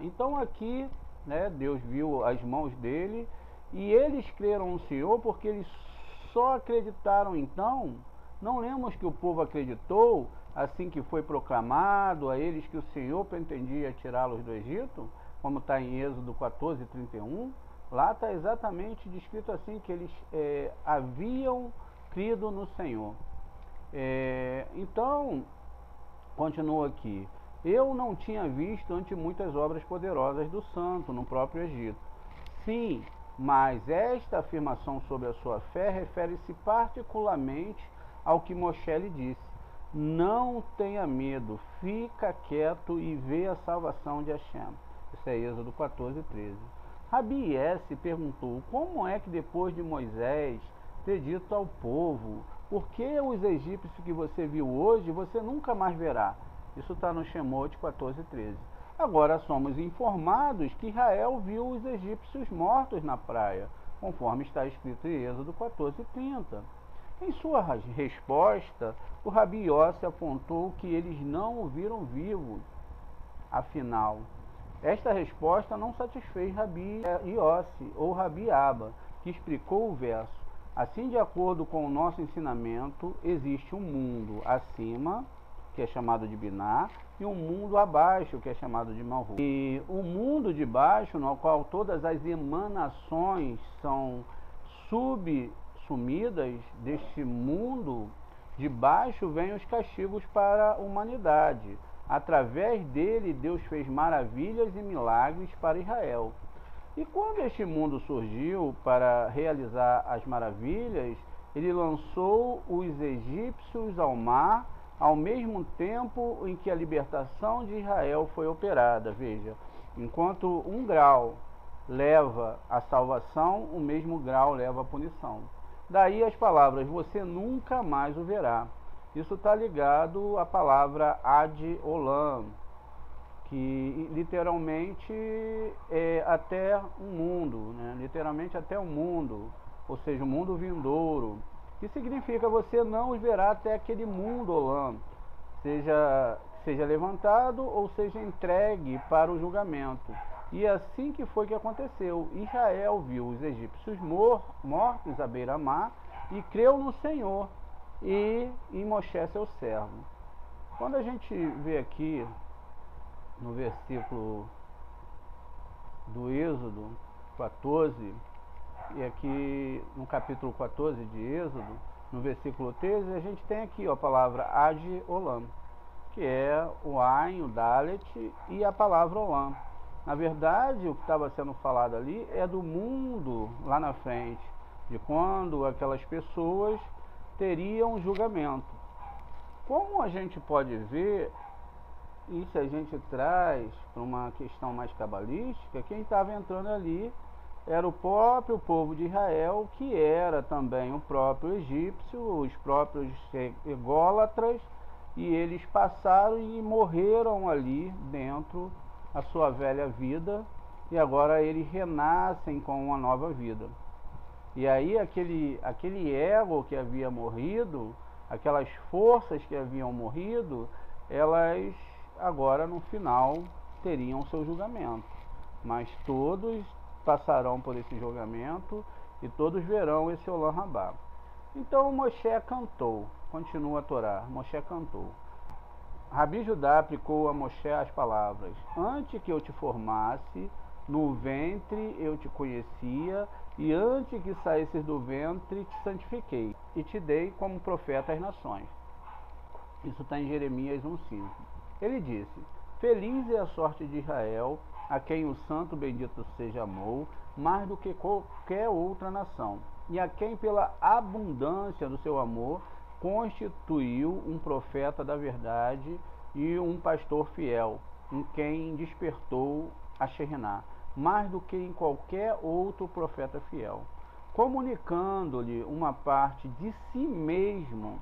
Então aqui, né, Deus viu as mãos dele e eles creram no Senhor porque eles só acreditaram então. Não lemos que o povo acreditou assim que foi proclamado a eles que o Senhor pretendia tirá-los do Egito, como está em Êxodo 14:31. Lá está exatamente descrito assim, que eles haviam crido no Senhor. Então, continua aqui. Eu não tinha visto ante muitas obras poderosas do santo no próprio Egito. Sim, mas esta afirmação sobre a sua fé refere-se particularmente ao que Moshe lhe disse. Não tenha medo, fica quieto e vê a salvação de Hashem. Isso é Êxodo 14:13. Rabi Yesse perguntou, como é que depois de Moisés ter dito ao povo, por que os egípcios que você viu hoje, você nunca mais verá? Isso está no Shemot 14:13. Agora somos informados que Israel viu os egípcios mortos na praia, conforme está escrito em Êxodo 14:30. Em sua resposta, o Rabi Yossi apontou que eles não o viram vivo. Afinal, esta resposta não satisfez Rabi Yossi ou Rabi Abba, que explicou o verso. Assim, de acordo com o nosso ensinamento, existe um mundo acima, que é chamado de Biná, e um mundo abaixo, que é chamado de Malhut. E o mundo de baixo, no qual todas as emanações são subsumidas, deste mundo de baixo vêm os castigos para a humanidade. Através dele, Deus fez maravilhas e milagres para Israel. E quando este mundo surgiu para realizar as maravilhas, ele lançou os egípcios ao mar, ao mesmo tempo em que a libertação de Israel foi operada. Veja, enquanto um grau leva à salvação, o mesmo grau leva à punição. Daí as palavras, você nunca mais o verá. Isso está ligado à palavra Ad Olam, que literalmente é até o mundo, né? Literalmente até o mundo, ou seja, o mundo vindouro. Que significa você não os verá até aquele mundo Olam, seja levantado ou seja entregue para o julgamento. E assim que foi que aconteceu. Israel viu os egípcios mortos à beira-mar e creu no Senhor e em Moshe seu servo. Quando a gente vê aqui no versículo do Êxodo 14, e aqui no capítulo 14 de Êxodo, no versículo 13, a gente tem aqui a palavra Ad Olam, que é o Ain, o Dalet e a palavra Olam. Na verdade, o que estava sendo falado ali é do mundo lá na frente, de quando aquelas pessoas teriam julgamento. Como a gente pode ver, e se a gente traz para uma questão mais cabalística, quem estava entrando ali era o próprio povo de Israel, que era também o próprio egípcio, os próprios ególatras, e eles passaram e morreram ali dentro a sua velha vida, e agora eles renascem com uma nova vida. E aí aquele ego que havia morrido, aquelas forças que haviam morrido, elas agora no final teriam seu julgamento. Mas todos passarão por esse julgamento e todos verão esse Olam Rabá. Então Moshe cantou, continua a Torá, Moshe cantou. Rabi Judá aplicou a Moshe as palavras, antes que eu te formasse, no ventre eu te conhecia, e antes que saísses do ventre te santifiquei, e te dei como profeta às nações. Isso está em Jeremias 1:5. Ele disse, feliz é a sorte de Israel, a quem o santo bendito seja amou, mais do que qualquer outra nação, e a quem pela abundância do seu amor constituiu um profeta da verdade e um pastor fiel, em quem despertou a Sheriná, mais do que em qualquer outro profeta fiel, comunicando-lhe uma parte de si mesmo.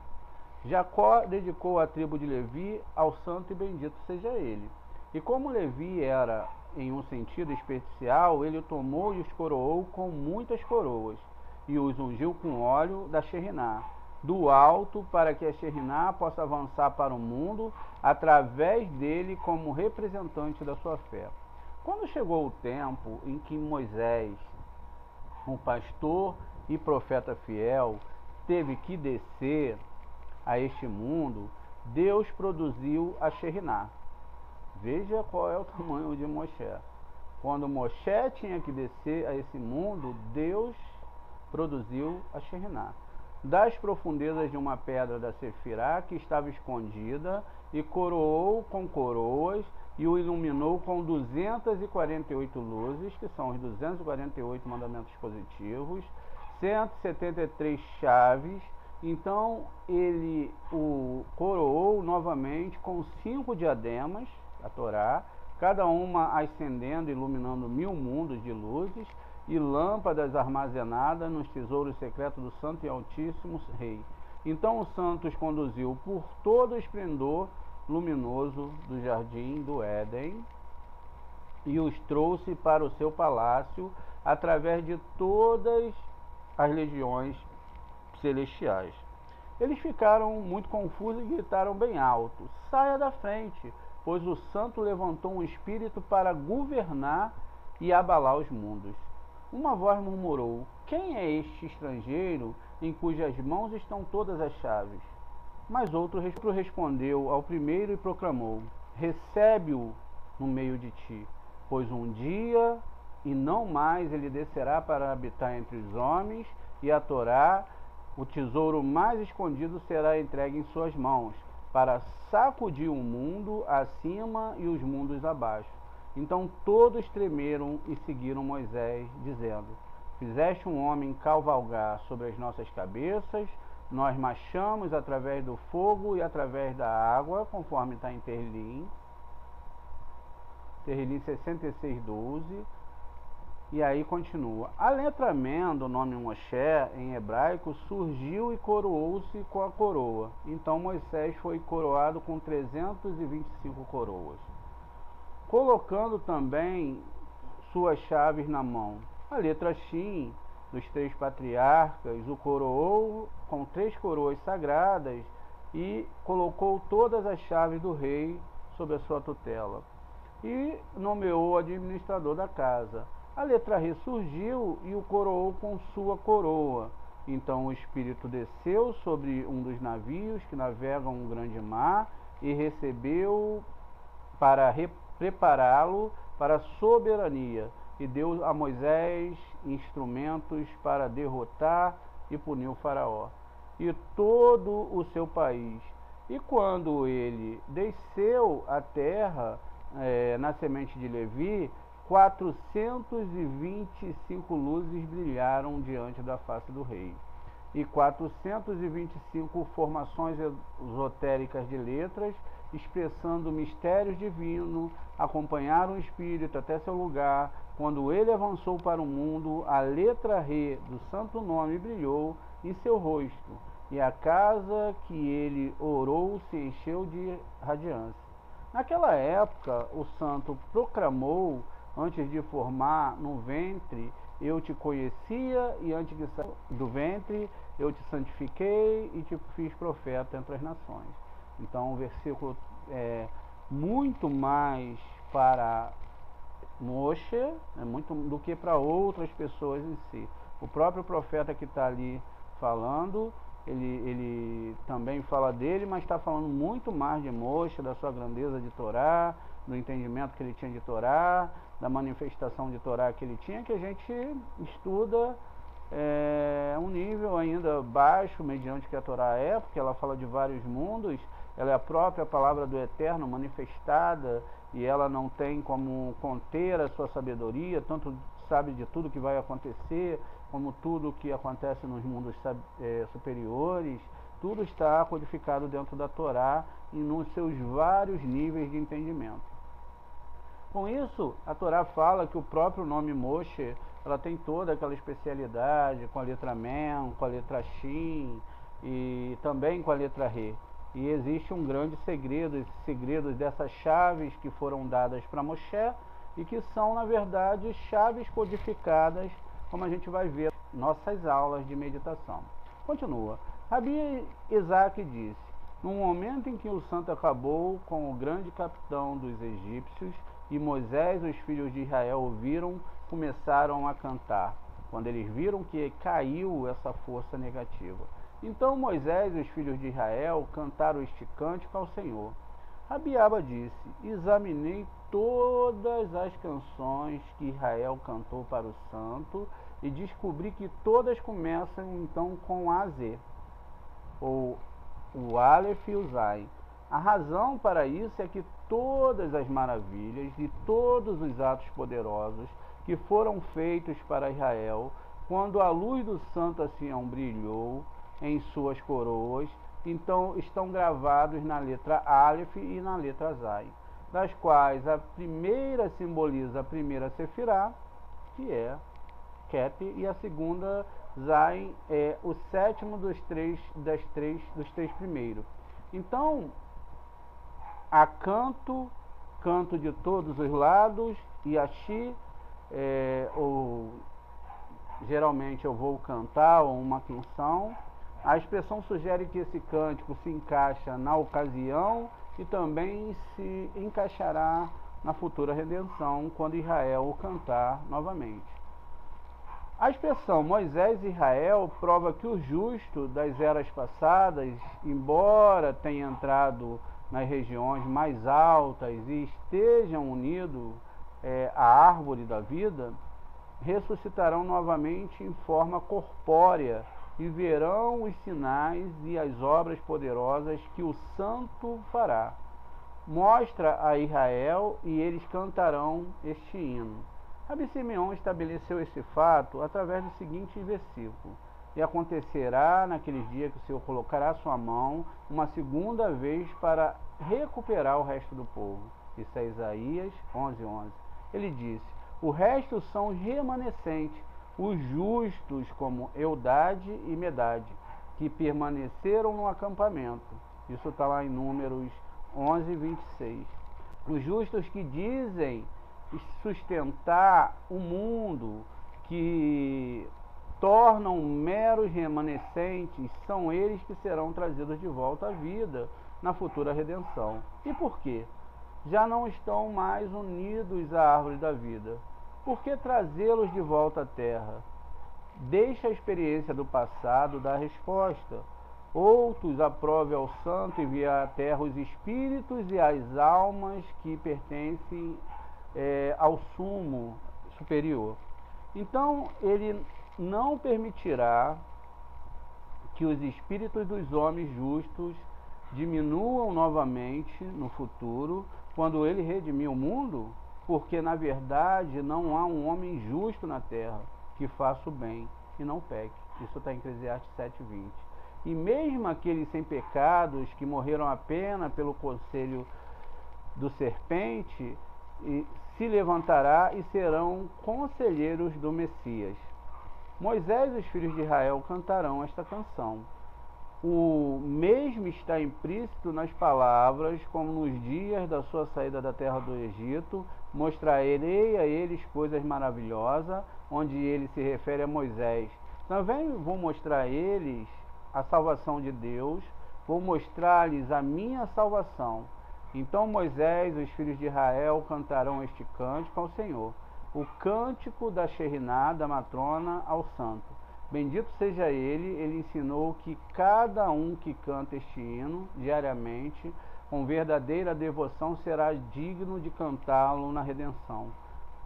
Jacó dedicou a tribo de Levi ao santo e bendito seja ele. E como Levi era em um sentido especial, ele o tomou e os coroou com muitas coroas, e os ungiu com óleo da Sheriná. do alto para que a Shekhinah possa avançar para o mundo através dele como representante da sua fé. Quando chegou o tempo em que Moisés, um pastor e profeta fiel, teve que descer a este mundo, Deus produziu a Shekhinah. Veja qual é o tamanho de Moshe. Quando Moshe tinha que descer a esse mundo, Deus produziu a Shekhinah. Das profundezas de uma pedra da Sefirá que estava escondida, e coroou com coroas, e o iluminou com 248 luzes, que são os 248 mandamentos positivos, 173 chaves. Então ele o coroou novamente com 5 diademas, a Torá, cada uma ascendendo e iluminando 1000 mundos de luzes, e lâmpadas armazenadas nos tesouros secretos do Santo e Altíssimo Rei. Então o Santo os conduziu por todo o esplendor luminoso do jardim do Éden e os trouxe para o seu palácio através de todas as legiões celestiais. Eles ficaram muito confusos e gritaram bem alto: saia da frente, pois o Santo levantou um espírito para governar e abalar os mundos. Uma voz murmurou: quem é este estrangeiro em cujas mãos estão todas as chaves? Mas outro respondeu ao primeiro e proclamou: recebe-o no meio de ti, pois um dia e não mais ele descerá para habitar entre os homens, e a Torá, o tesouro mais escondido, será entregue em suas mãos, para sacudir o mundo acima e os mundos abaixo. Então todos tremeram e seguiram Moisés, dizendo: fizeste um homem cavalgar sobre as nossas cabeças, nós marchamos através do fogo e através da água, conforme está em Tehillim 66:12. E aí continua: a letra Men do nome Moshe em hebraico surgiu e coroou-se com a coroa. Então Moisés foi coroado com 325 coroas, colocando também suas chaves na mão. A letra Shin dos 3 patriarcas o coroou com 3 coroas sagradas e colocou todas as chaves do rei sob a sua tutela e nomeou o administrador da casa. A letra Re surgiu e o coroou com sua coroa. Então o Espírito desceu sobre um dos navios que navegam um grande mar e recebeu para prepará-lo para a soberania, e deu a Moisés instrumentos para derrotar e punir o faraó e todo o seu país. E quando ele desceu à terra, na semente de Levi, 425 luzes brilharam diante da face do rei, e 425 formações esotéricas de letras, expressando mistérios divinos, acompanharam o Espírito até seu lugar. Quando ele avançou para o mundo, a letra Re do santo nome brilhou em seu rosto, e a casa que ele orou se encheu de radiância. Naquela época, o santo proclamou: antes de formar no ventre, eu te conhecia, e antes de sair do ventre, eu te santifiquei e te fiz profeta entre as nações. Então, o versículo é muito mais para Moshe, muito do que para outras pessoas em si. O próprio profeta que está ali falando, ele também fala dele, mas está falando muito mais de Moshe, da sua grandeza de Torá, do entendimento que ele tinha de Torá, da manifestação de Torá que ele tinha, que a gente estuda um nível ainda baixo, mediante que a Torá é, porque ela fala de vários mundos, ela é a própria palavra do Eterno manifestada, e ela não tem como conter a sua sabedoria, tanto sabe de tudo que vai acontecer, como tudo que acontece nos mundos superiores. Tudo está codificado dentro da Torá e nos seus vários níveis de entendimento. Com isso, a Torá fala que o próprio nome Moshe, ela tem toda aquela especialidade com a letra Men, com a letra Shin e também com a letra Re. E existe um grande segredo, esses segredos dessas chaves que foram dadas para Moshe e que são, na verdade, chaves codificadas, como a gente vai ver em nossas aulas de meditação. Continua. Rabi Isaac disse: no momento em que o santo acabou com o grande capitão dos egípcios, e Moisés e os filhos de Israel ouviram, começaram a cantar, quando eles viram que caiu essa força negativa. Então Moisés e os filhos de Israel cantaram este cântico ao Senhor. Rabiaba disse: examinei todas as canções que Israel cantou para o santo e descobri que todas começam então com AZ, ou o Aleph e o Zai. A razão para isso é que todas as maravilhas e todos os atos poderosos que foram feitos para Israel, quando a luz do santo Sião brilhou em suas coroas, então estão gravados na letra Aleph e na letra Zai, das quais a primeira simboliza a primeira Sefirá, que é Ket, e a segunda Zai é o sétimo dos três primeiros. Então, há canto de todos os lados, e a Shi, ou geralmente eu vou cantar ou uma canção. A expressão sugere que esse cântico se encaixa na ocasião e também se encaixará na futura redenção, quando Israel o cantar novamente. A expressão Moisés e Israel prova que o justo das eras passadas, embora tenha entrado nas regiões mais altas e estejam unidos à árvore da vida, ressuscitarão novamente em forma corpórea e verão os sinais e as obras poderosas que o santo fará. Mostra a Israel e eles cantarão este hino. Rabi Simeão estabeleceu esse fato através do seguinte versículo: e acontecerá naqueles dias que o Senhor colocará sua mão uma segunda vez para recuperar o resto do povo. Isso é Isaías 11:11. Ele disse: o resto são os remanescentes, os justos como Eldade e Medade, que permaneceram no acampamento. Isso está lá em Números 11:26. Os justos que dizem sustentar o mundo, que tornam meros remanescentes, são eles que serão trazidos de volta à vida na futura redenção. E por quê? Já não estão mais unidos à árvore da vida. Por que trazê-los de volta à terra? Deixa a experiência do passado dar resposta. Outros aprove ao santo enviar à terra os espíritos e as almas que pertencem ao sumo superior. Então ele não permitirá que os espíritos dos homens justos diminuam novamente no futuro, quando ele redimir o mundo, porque na verdade não há um homem justo na terra que faça o bem e não peque. Isso está em Eclesiastes 7:20. E mesmo aqueles sem pecados que morreram apenas pelo conselho do serpente, se levantará e serão conselheiros do Messias. Moisés e os filhos de Israel cantarão esta canção. O mesmo está implícito nas palavras, como nos dias da sua saída da terra do Egito, mostrarei a eles coisas maravilhosas, onde ele se refere a Moisés. Também vou mostrar a eles a salvação de Deus, vou mostrar-lhes a minha salvação. Então Moisés e os filhos de Israel cantarão este cântico ao Senhor, o cântico da Sheriná, da matrona, ao santo. Bendito seja ele ensinou que cada um que canta este hino diariamente, com verdadeira devoção, será digno de cantá-lo na redenção,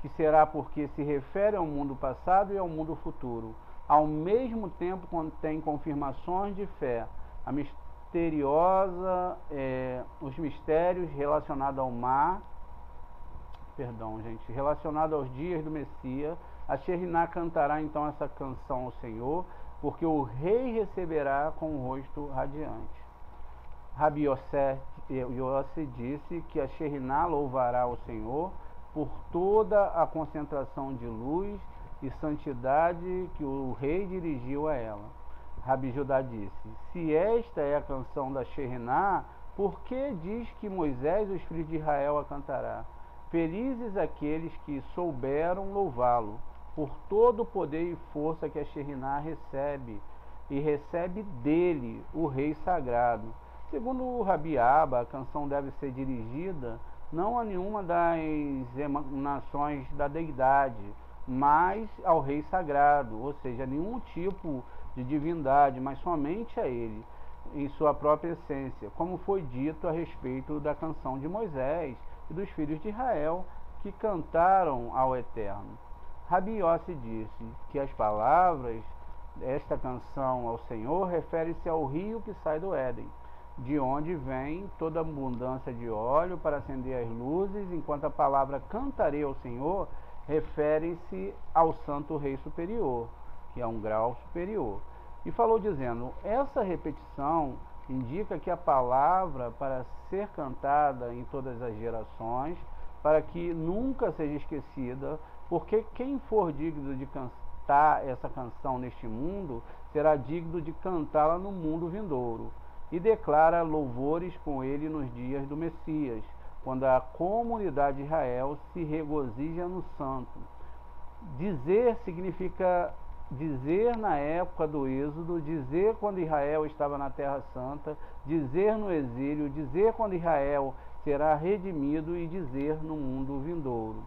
que será porque se refere ao mundo passado e ao mundo futuro. Ao mesmo tempo contém confirmações de fé, a misteriosa, os mistérios relacionados ao mar, relacionado aos dias do Messias. A Sheriná cantará então essa canção ao Senhor, porque o rei receberá com o rosto radiante. Rabi Yossi disse que a Sheriná louvará o Senhor por toda a concentração de luz e santidade que o rei dirigiu a ela. Rabi Judá disse: se esta é a canção da Sheriná, por que diz que Moisés e os filhos de Israel a cantará? Felizes aqueles que souberam louvá-lo por todo o poder e força que a Sheriná recebe e recebe dele o rei sagrado. Segundo o Rabi Abba, a canção deve ser dirigida não a nenhuma das emanações da deidade, mas ao rei sagrado, ou seja, a nenhum tipo de divindade, mas somente a ele, em sua própria essência, como foi dito a respeito da canção de Moisés e dos filhos de Israel que cantaram ao Eterno. Rabi Yossi disse que as palavras desta canção ao Senhor refere-se ao rio que sai do Éden, de onde vem toda a abundância de óleo para acender as luzes, enquanto a palavra cantarei ao Senhor refere-se ao Santo Rei Superior, que é um grau superior. E falou dizendo, essa repetição indica que a palavra para ser cantada em todas as gerações, para que nunca seja esquecida, porque quem for digno de cantar essa canção neste mundo, será digno de cantá-la no mundo vindouro. E declara louvores com ele nos dias do Messias, quando a comunidade de Israel se regozija no santo. Dizer significa dizer na época do êxodo, dizer quando Israel estava na terra santa, dizer no exílio, dizer quando Israel será redimido e dizer no mundo vindouro.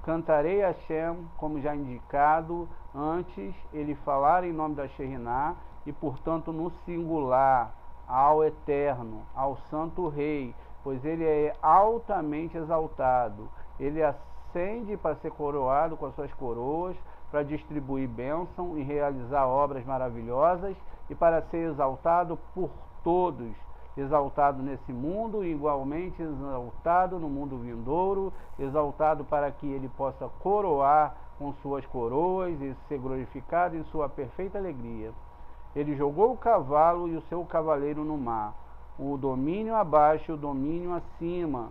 Cantarei a Hashem, como já indicado antes, ele falar em nome da Shekhinah e portanto no singular, ao Eterno, ao Santo Rei, pois ele é altamente exaltado. Ele ascende para ser coroado com as suas coroas, para distribuir bênção e realizar obras maravilhosas e para ser exaltado por todos, exaltado nesse mundo e igualmente exaltado no mundo vindouro, exaltado para que ele possa coroar com suas coroas e ser glorificado em sua perfeita alegria. Ele jogou o cavalo e o seu cavaleiro no mar, o domínio abaixo e o domínio acima,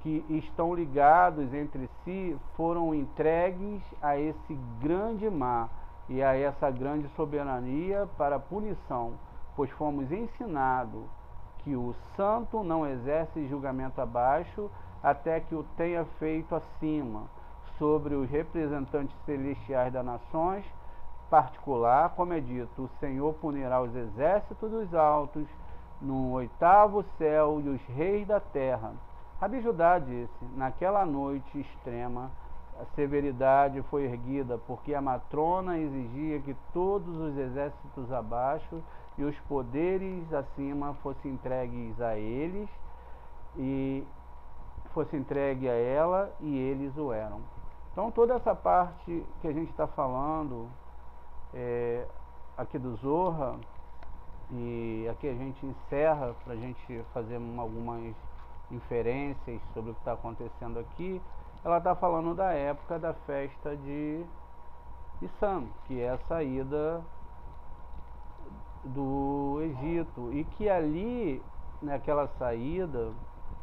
que estão ligados entre si, foram entregues a esse grande mar e a essa grande soberania para punição, pois fomos ensinados que o santo não exerce julgamento abaixo até que o tenha feito acima, sobre os representantes celestiais das nações, particular, como é dito, o Senhor punirá os exércitos dos altos no 8º céu e os reis da terra. Rabi Judá disse, naquela noite extrema, a severidade foi erguida, porque a matrona exigia que todos os exércitos abaixo e os poderes acima fossem entregues a eles, e fosse entregue a ela, e eles o eram. Então toda essa parte que a gente está falando aqui do Zohar, e aqui a gente encerra para a gente fazer algumas inferências sobre o que está acontecendo aqui. Ela está falando da época da festa de Issam, que é a saída do Egito, e que ali, naquela saída,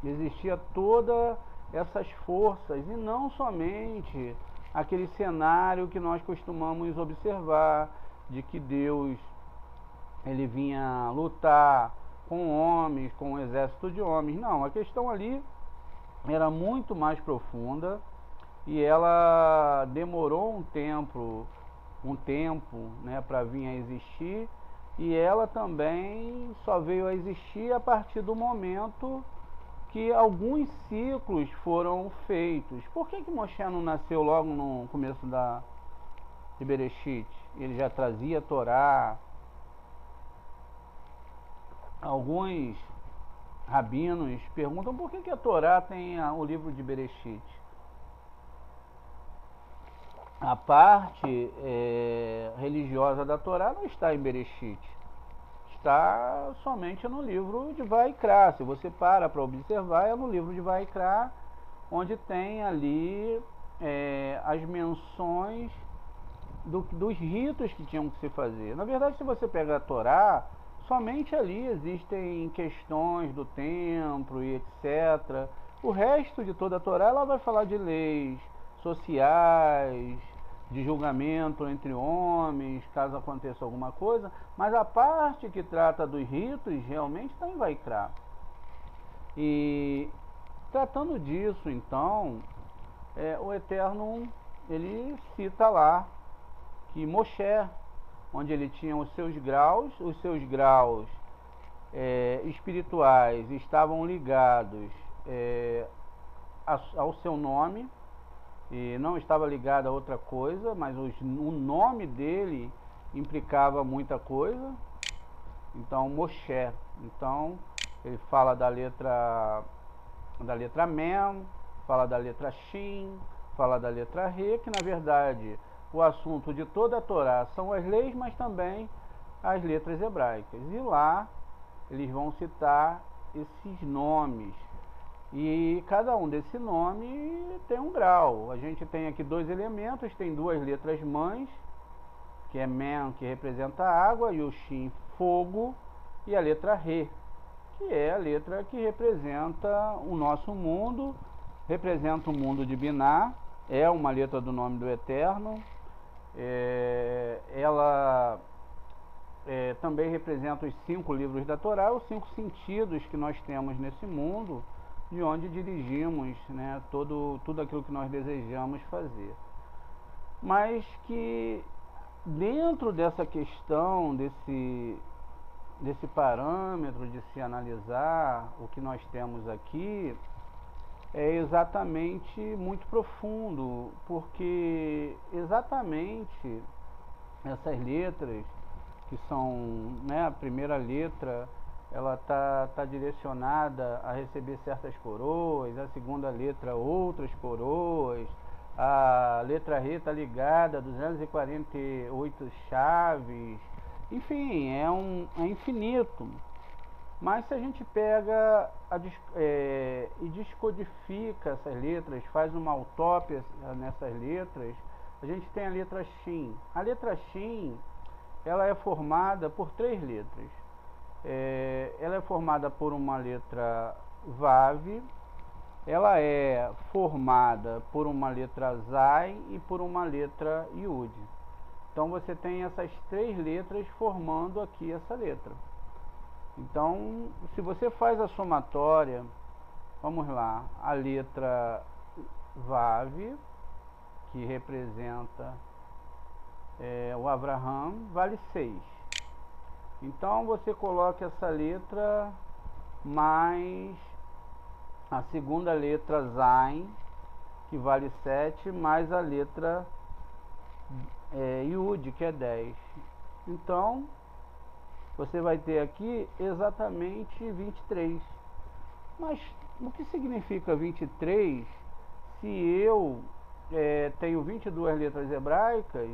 existia todas essas forças, e não somente aquele cenário que nós costumamos observar, de que Deus ele vinha lutar com homens, com um exército de homens. Não, a questão ali era muito mais profunda, e ela demorou um tempo, né, para vir a existir, e ela também só veio a existir a partir do momento que alguns ciclos foram feitos. Por que Moshe não nasceu logo no começo de Bereshit? Ele já trazia a Torá. Alguns rabinos perguntam por que a Torá tem o livro de Bereshit. A parte religiosa da Torá não está em Bereshit, está somente no livro de Vaikra. Se você para observar, é no livro de Vaikra, onde tem ali as menções dos ritos que tinham que se fazer. Na verdade, se você pega a Torá, somente ali existem questões do templo e etc. O resto de toda a Torá, ela vai falar de leis sociais, de julgamento entre homens, caso aconteça alguma coisa, mas a parte que trata dos ritos realmente está em Vaikra. E tratando disso, então, o Eterno, ele cita lá que Moshe, onde ele tinha os seus graus espirituais estavam ligados ao seu nome, e não estava ligado a outra coisa, mas o nome dele implicava muita coisa. Então, Moshe, então ele fala da letra Mem, fala da letra Shin, fala da letra Re, que na verdade o assunto de toda a Torá são as leis, mas também as letras hebraicas. E lá eles vão citar esses nomes. E cada um desse nome tem um grau. A gente tem aqui dois elementos, tem duas letras mães, que é Men, que representa a água, e o Shin, fogo, e a letra Re, que é a letra que representa o nosso mundo, representa o mundo de Biná, é uma letra do nome do Eterno. Ela também representa os 5 livros da Torá, os 5 sentidos que nós temos nesse mundo, de onde dirigimos, né, tudo aquilo que nós desejamos fazer. Mas que dentro dessa questão, desse parâmetro de se analisar o que nós temos aqui, é exatamente muito profundo, porque exatamente essas letras, que são, né, a primeira letra, ela tá direcionada a receber certas coroas, a segunda letra outras coroas, a letra Re está ligada a 248 chaves, enfim, é infinito. Mas se a gente pega e descodifica essas letras, faz uma autópsia nessas letras, a gente tem a letra Shin. A letra Shin, ela é formada por 3 letras. Ela é formada por uma letra Vav, ela é formada por uma letra Zai e por uma letra Yud. Então você tem essas 3 letras formando aqui essa letra. Então, se você faz a somatória, vamos lá, a letra Vav, que representa o Avraham, vale 6. Então você coloca essa letra mais a segunda letra Zain, que vale 7, mais a letra Yud, que é 10. Então você vai ter aqui exatamente 23. Mas o que significa 23 se eu tenho 22 letras hebraicas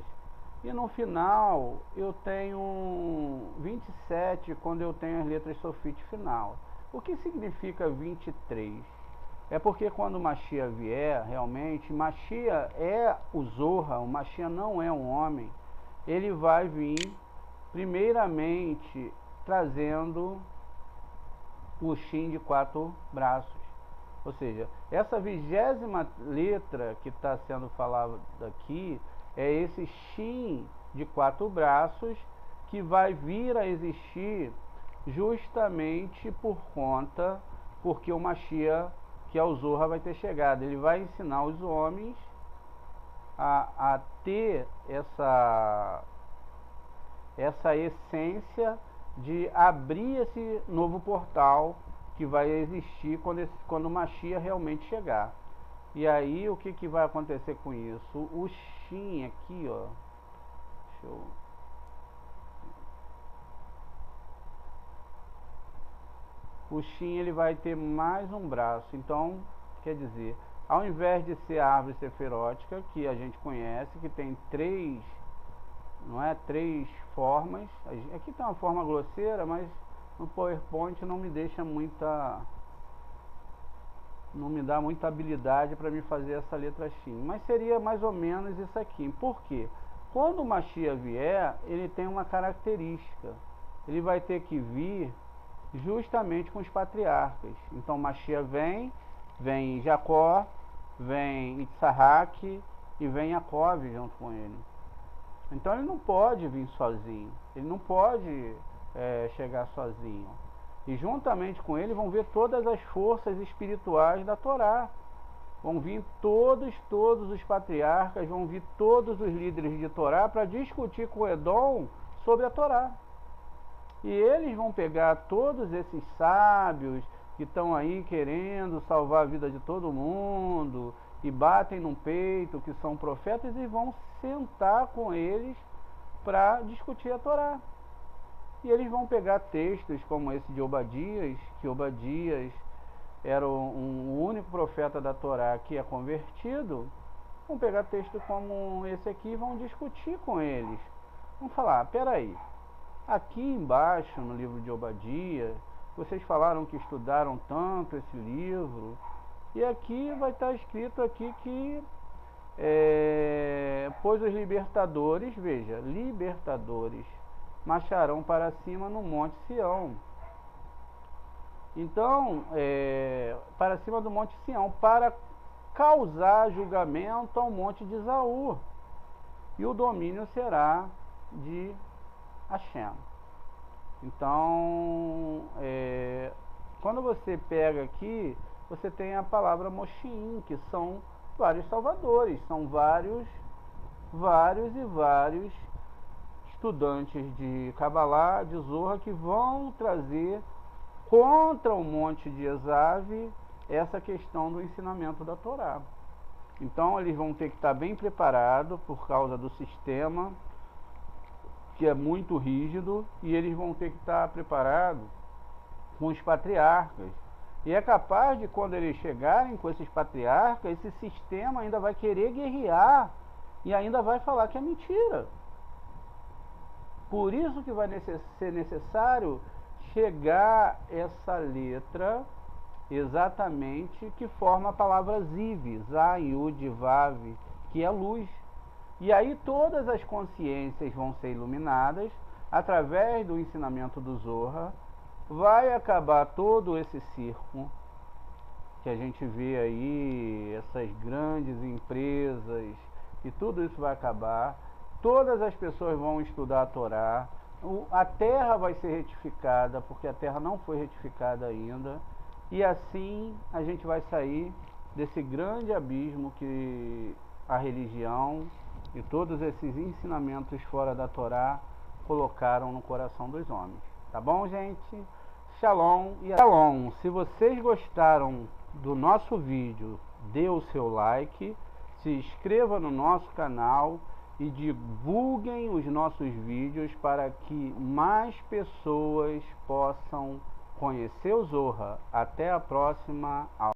e no final eu tenho 27 quando eu tenho as letras sofite final? O que significa 23? É porque quando o Mashiach vier, realmente, Mashiach é o Zohar, o Mashiach não é um homem. Ele vai vir primeiramente trazendo o Shin de 4 braços. Ou seja, essa 20ª letra que está sendo falada aqui é esse Shin de 4 braços que vai vir a existir justamente porque o Mashiach, que é o Zohar, vai ter chegado. Ele vai ensinar os homens a ter essa essência de abrir esse novo portal que vai existir quando o Mashiach realmente chegar. E aí o que vai acontecer com isso? O Shin aqui, ó, deixa eu... o Shin, ele vai ter mais um braço. Então, quer dizer, ao invés de ser a árvore seferótica, que a gente conhece, que tem 3, não é? 3 formas. Aqui tem uma forma grosseira, mas no PowerPoint não me dá muita habilidade para me fazer essa letra Shin. Mas seria mais ou menos isso aqui. Por quê? Quando o Mashiach vier, ele tem uma característica. Ele vai ter que vir justamente com os patriarcas. Então Mashiach vem Jacó, vem Yitzhak e vem Jacob junto com ele. Então ele não pode vir sozinho, ele não pode chegar sozinho. E juntamente com ele vão vir todas as forças espirituais da Torá. Vão vir todos os patriarcas, vão vir todos os líderes de Torá para discutir com Edom sobre a Torá. E eles vão pegar todos esses sábios que estão aí querendo salvar a vida de todo mundo e batem no peito que são profetas e vão sentar com eles para discutir a Torá. E eles vão pegar textos como esse de Obadias, que Obadias era o único profeta da Torá que é convertido. Vão pegar texto como esse aqui e vão discutir com eles. Vão falar, peraí, aqui embaixo no livro de Obadias, vocês falaram que estudaram tanto esse livro, e aqui vai estar escrito aqui que pois os libertadores, veja, libertadores, marcharão para cima no Monte Sião. Então, para cima do Monte Sião, para causar julgamento ao monte de Esaú, e o domínio será de Hashem. Então, quando você pega aqui, você tem a palavra Moshiim, que são vários salvadores, são vários estudantes de Kabbalah, de Zohar, que vão trazer contra o monte de Esav essa questão do ensinamento da Torá. Então eles vão ter que estar bem preparados por causa do sistema, que é muito rígido, e eles vão ter que estar preparados com os patriarcas. E é capaz de, quando eles chegarem com esses patriarcas, esse sistema ainda vai querer guerrear e ainda vai falar que é mentira. Por isso que vai ser necessário chegar essa letra exatamente que forma a palavra Ziv, Zá, Yud, Vav, que é luz. E aí todas as consciências vão ser iluminadas através do ensinamento do Zohar. Vai acabar todo esse circo que a gente vê aí, essas grandes empresas, e tudo isso vai acabar. Todas as pessoas vão estudar a Torá. A terra vai ser retificada, porque a terra não foi retificada ainda. E assim a gente vai sair desse grande abismo que a religião e todos esses ensinamentos fora da Torá colocaram no coração dos homens. Tá bom, gente? Shalom e Shalom. Se vocês gostaram do nosso vídeo, dê o seu like, se inscreva no nosso canal e divulguem os nossos vídeos para que mais pessoas possam conhecer o Zohar. Até a próxima aula.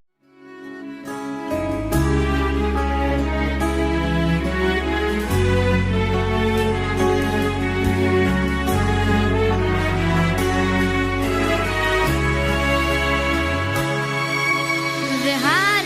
The high